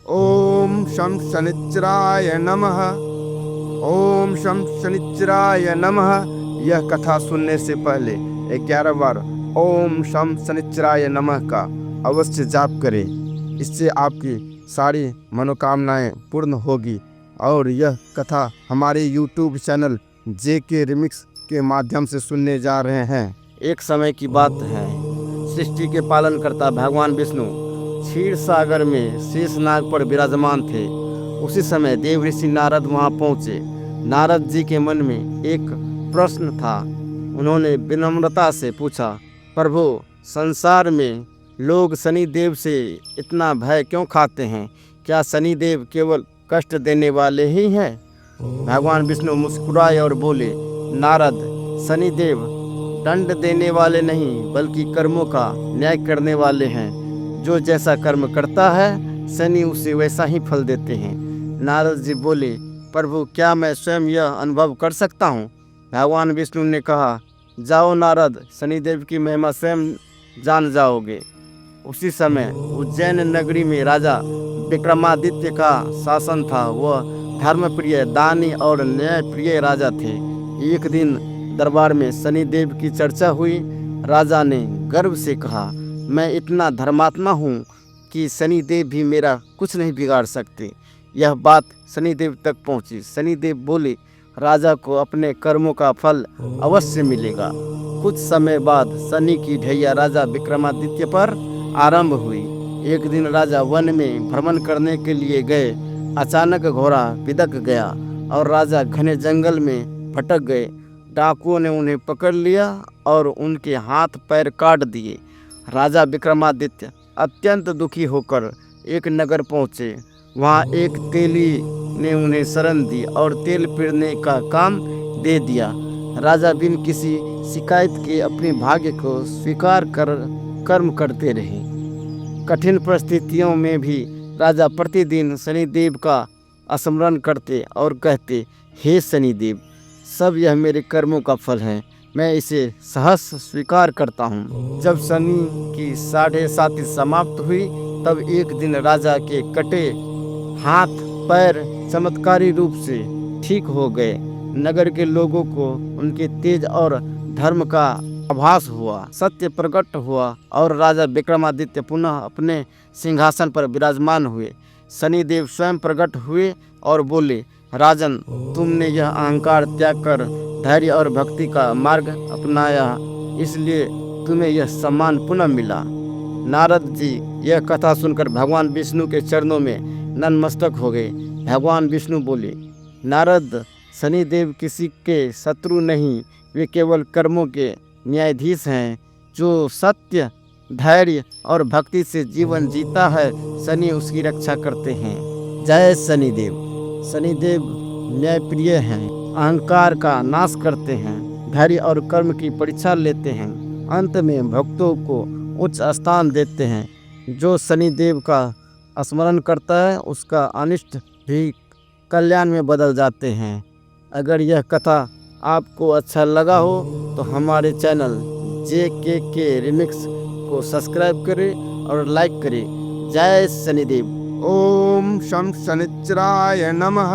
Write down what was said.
ओम शं शनिच्चराय नमः। ओम शं शनिच्चराय नमः। यह कथा सुनने से पहले 11 बार ओम शं शनिच्चराय नमः का अवश्य जाप करें। इससे आपकी सारी मनोकामनाएं पूर्ण होगी। और यह कथा हमारे यूट्यूब चैनल JK रिमिक्स के माध्यम से सुनने जा रहे हैं। एक समय की बात है, सृष्टि के पालन करता भगवान विष्णु क्षीर सागर में शेषनाग पर विराजमान थे। उसी समय देव ऋषि नारद वहां पहुंचे। नारद जी के मन में एक प्रश्न था। उन्होंने विनम्रता से पूछा, प्रभु, संसार में लोग शनि देव से इतना भय क्यों खाते हैं? क्या शनि देव केवल कष्ट देने वाले ही हैं? भगवान विष्णु मुस्कुराए और बोले, नारद, शनि देव दंड देने वाले नहीं बल्कि कर्मों का न्याय करने वाले हैं। जो जैसा कर्म करता है शनि उसे वैसा ही फल देते हैं। नारद जी बोले, प्रभु, क्या मैं स्वयं यह अनुभव कर सकता हूँ? भगवान विष्णु ने कहा, जाओ नारद, शनिदेव की महिमा स्वयं जान जाओगे। उसी समय उज्जैन नगरी में राजा विक्रमादित्य का शासन था। वह धर्मप्रिय, दानी और न्यायप्रिय राजा थे। एक दिन दरबार में शनिदेव की चर्चा हुई। राजा ने गर्व से कहा, मैं इतना धर्मात्मा हूँ कि शनिदेव भी मेरा कुछ नहीं बिगाड़ सकते। यह बात शनिदेव तक पहुँची। शनिदेव बोले, राजा को अपने कर्मों का फल अवश्य मिलेगा। कुछ समय बाद शनि की ढैया राजा विक्रमादित्य पर आरंभ हुई। एक दिन राजा वन में भ्रमण करने के लिए गए। अचानक घोड़ा बिदक गया और राजा घने जंगल में भटक गए। डाकुओं ने उन्हें पकड़ लिया और उनके हाथ पैर काट दिए। राजा विक्रमादित्य अत्यंत दुखी होकर एक नगर पहुँचे। वहाँ एक तेली ने उन्हें शरण दी और तेल पेरने का काम दे दिया। राजा बिन किसी शिकायत के अपने भाग्य को स्वीकार कर कर्म करते रहे। कठिन परिस्थितियों में भी राजा प्रतिदिन शनिदेव का स्मरण करते और कहते, हे शनिदेव, सब यह मेरे कर्मों का फल है, मैं इसे सहर्ष स्वीकार करता हूँ। जब शनि की 7.5 समाप्त हुई तब एक दिन राजा के कटे हाथ पैर चमत्कारी रूप से ठीक हो गए। नगर के लोगों को उनके तेज और धर्म का आभास हुआ। सत्य प्रकट हुआ और राजा विक्रमादित्य पुनः अपने सिंहासन पर विराजमान हुए। शनिदेव स्वयं प्रकट हुए और बोले, राजन, तुमने यह अहंकार त्याग कर धैर्य और भक्ति का मार्ग अपनाया, इसलिए तुम्हें यह सम्मान पुनः मिला। नारद जी यह कथा सुनकर भगवान विष्णु के चरणों में नतमस्तक हो गए। भगवान विष्णु बोले, नारद, शनिदेव किसी के शत्रु नहीं, वे केवल कर्मों के न्यायाधीश हैं। जो सत्य, धैर्य और भक्ति से जीवन जीता है, शनि उसकी रक्षा करते हैं। जय शनिदेव। शनिदेव न्यायप्रिय हैं, अहंकार का नाश करते हैं, धैर्य और कर्म की परीक्षा लेते हैं, अंत में भक्तों को उच्च स्थान देते हैं। जो शनिदेव का स्मरण करता है उसका अनिष्ट भी कल्याण में बदल जाते हैं। अगर यह कथा आपको अच्छा लगा हो तो हमारे चैनल JK रिमिक्स को सब्सक्राइब करें और लाइक करें। जय शनिदेव। ओम शं शनिच्चराय नमः।